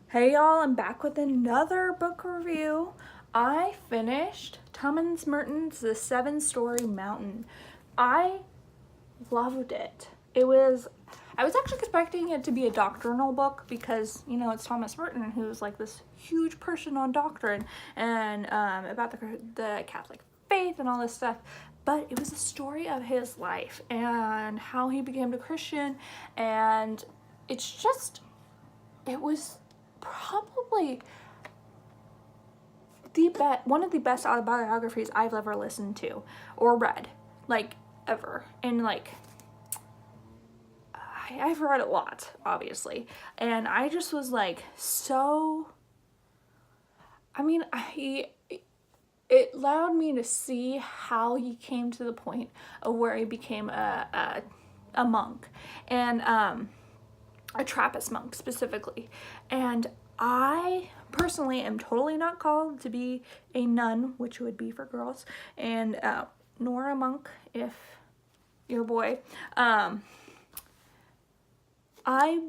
Hey y'all, I'm back with another book review. I finished Thomas Merton's The Seven-Story Mountain. I loved it. I was actually expecting it to be a doctrinal book because, it's Thomas Merton, who's like this huge person on doctrine and about the Catholic faith and all this stuff. But it was a story of his life and how he became a Christian, and it was probably one of the best autobiographies I've ever listened to or read, like ever. And like I've read a lot, obviously, and I just was like so. I mean, it allowed me to see how he came to the point of where he became a monk, and a Trappist monk specifically. And I personally am totally not called to be a nun, which would be for girls, and nor a monk if you're a boy. But I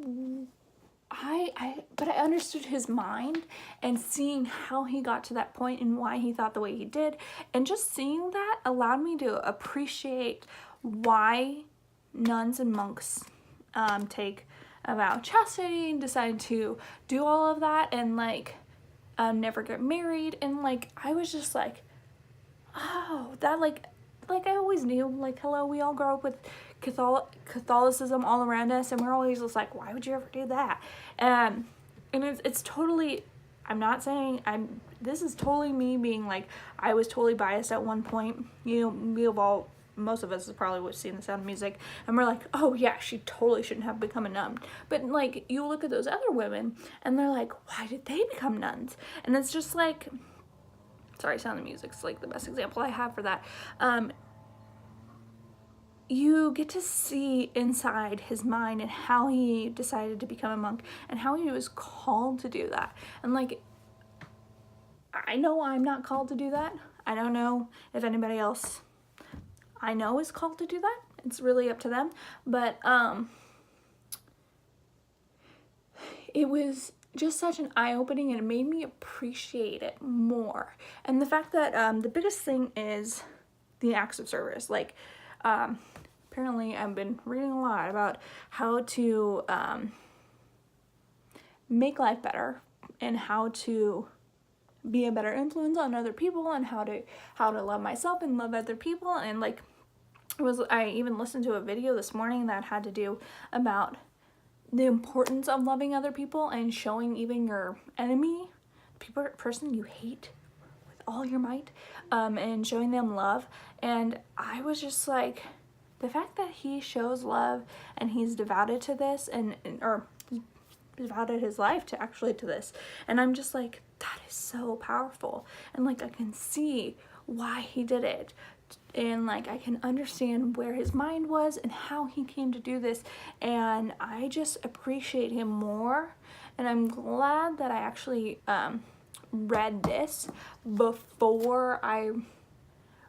understood his mind and seeing how he got to that point and why he thought the way he did, and just seeing that allowed me to appreciate why nuns and monks take a vow of chastity and decide to do all of that and never get married. And like I was just like, oh, that like I always knew, like, hello, we all grow up with Catholicism all around us, and we're always just like, why would you ever do that? And it's totally, I'm not saying this is totally me being like, I was totally biased at one point. Most of us have probably seen The Sound of Music, and we're like, oh yeah, she totally shouldn't have become a nun. But like, you look at those other women, and they're like, why did they become nuns? And it's just like, sorry, Sound of Music's like the best example I have for that. You get to see inside his mind and how he decided to become a monk and how he was called to do that. And like, I know I'm not called to do that. I don't know if anybody else I know is called to do that. It's really up to them. But it was just such an eye-opening, and it made me appreciate it more. And the fact that the biggest thing is the acts of service. Like, apparently I've been reading a lot about how to make life better and how to be a better influence on other people, and how to love myself and love other people. And like, I even listened to a video this morning that had to do about the importance of loving other people and showing even your enemy, person you hate with all your might, and showing them love. And I was just like, the fact that he shows love and he's devoted to this, or devoted his life to this, and I'm just like, that is so powerful. And like, I can see why he did it, and like, I can understand where his mind was and how he came to do this, and I just appreciate him more. And I'm glad that I actually read this before I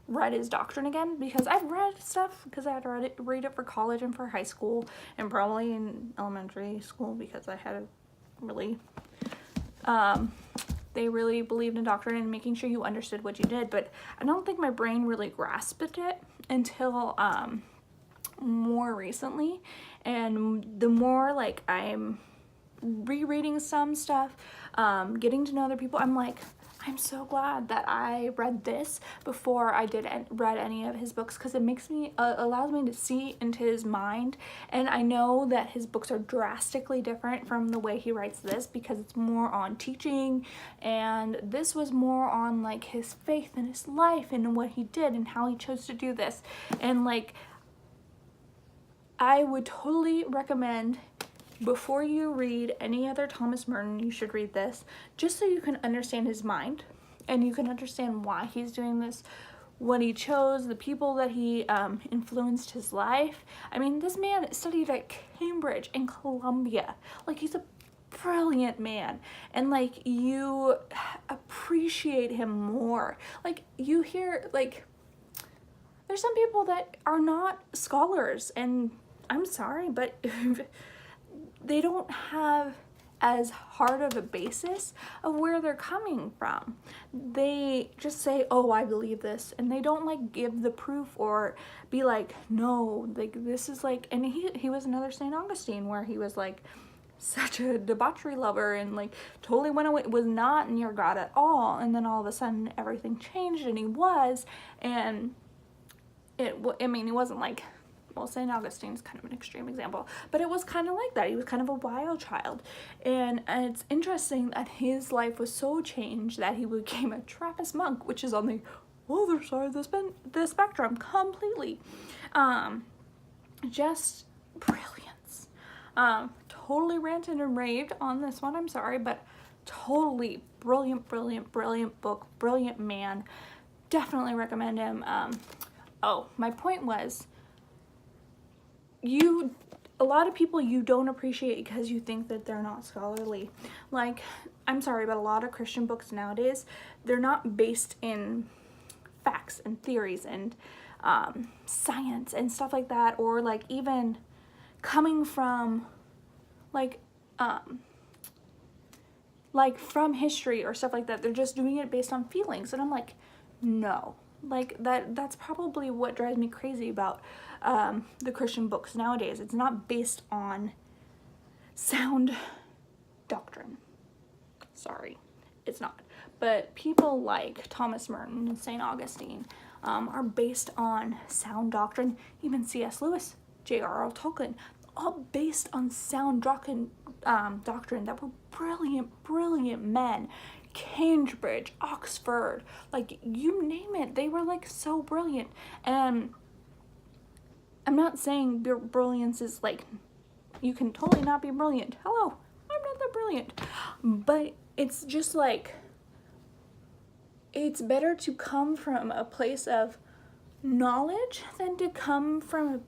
read his doctrine again, because I've read stuff because I had to read it for college and for high school and probably in elementary school, because I had a really they really believed in doctrine and making sure you understood what you did. But I don't think my brain really grasped it until more recently. And the more like I'm rereading some stuff, getting to know other people, I'm like, I'm so glad that I read this before I read any of his books, because it makes me allows me to see into his mind. And I know that his books are drastically different from the way he writes this, because it's more on teaching, and this was more on like his faith and his life and what he did and how he chose to do this. And like, I would totally recommend, before you read any other Thomas Merton, you should read this, just so you can understand his mind and you can understand why he's doing this, what he chose, the people that he influenced his life. I mean, this man studied at Cambridge and Columbia. Like, he's a brilliant man, and like, you appreciate him more. Like, you hear, like, there's some people that are not scholars, and I'm sorry, but they don't have as hard of a basis of where they're coming from. They just say, oh, I believe this, and they don't like give the proof or be like, no, like this is like, and he was another St. Augustine where he was like such a debauchery lover and like totally went away, was not near God at all, and then all of a sudden everything changed and he was, and I mean, he wasn't like, well, St. Augustine's kind of an extreme example, but it was kind of like that. He was kind of a wild child. And it's interesting that his life was so changed that he became a Trappist monk, which is on the other side of the spectrum completely. Just brilliance. Totally ranted and raved on this one, I'm sorry, but totally brilliant book, brilliant man. Definitely recommend him. Oh, my point was, a lot of people you don't appreciate because you think that they're not scholarly. Like, I'm sorry, but a lot of Christian books nowadays, they're not based in facts and theories and science and stuff like that, or like even coming from like from history or stuff like that. They're just doing it based on feelings, and I'm like, no. Like that's probably what drives me crazy about the Christian books nowadays. It's not based on sound doctrine. Sorry, it's not. But people like Thomas Merton and St. Augustine are based on sound doctrine. Even C.S. Lewis, J.R.R. Tolkien, all based on sound doctrine that were brilliant men. Cambridge, Oxford, like you name it, they were like so brilliant. And I'm not saying brilliance is like, you can totally not be brilliant. Hello, I'm not that brilliant. But it's just like, it's better to come from a place of knowledge than to come from a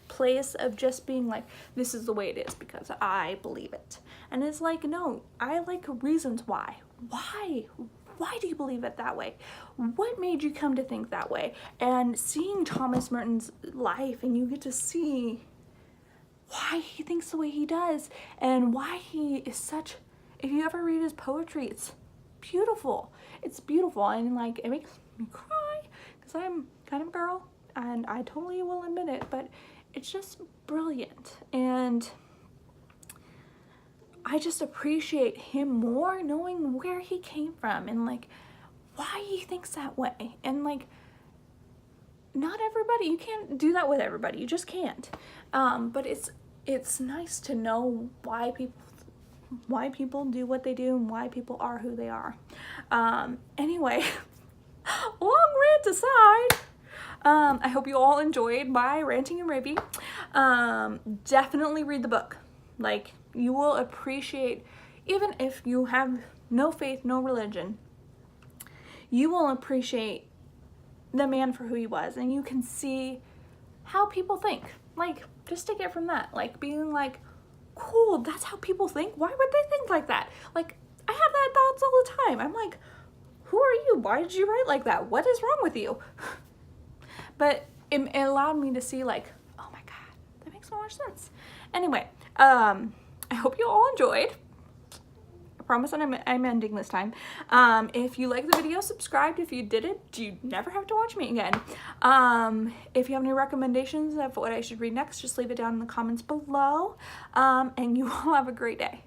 place of just being like, this is the way it is because I believe it. And it's like, no, I like reasons why. Why do you believe it that way? What made you come to think that way? And seeing Thomas Merton's life, and you get to see why he thinks the way he does and why he is such, if you ever read his poetry, it's beautiful. It's beautiful, and like it makes me cry because I'm kind of a girl and I totally will admit it, but it's just brilliant. And I just appreciate him more knowing where he came from and like why he thinks that way. And like, not everybody, you can't do that with everybody, you just can't. But it's nice to know why people do what they do and why people are who they are. Anyway, long rant aside, I hope you all enjoyed my ranting and raving. Definitely read the book. Like, you will appreciate, even if you have no faith, no religion, you will appreciate the man for who he was, and you can see how people think. Like, just take it from that. Like, being like, cool, that's how people think? Why would they think like that? Like, I have that thoughts all the time. I'm like, who are you? Why did you write like that? What is wrong with you? But it allowed me to see like, oh my God, that makes so much sense. Anyway, I hope you all enjoyed. I promise that I'm ending this time. If you liked the video, subscribe. If you didn't, you never have to watch me again. If you have any recommendations of what I should read next, just leave it down in the comments below. And you all have a great day.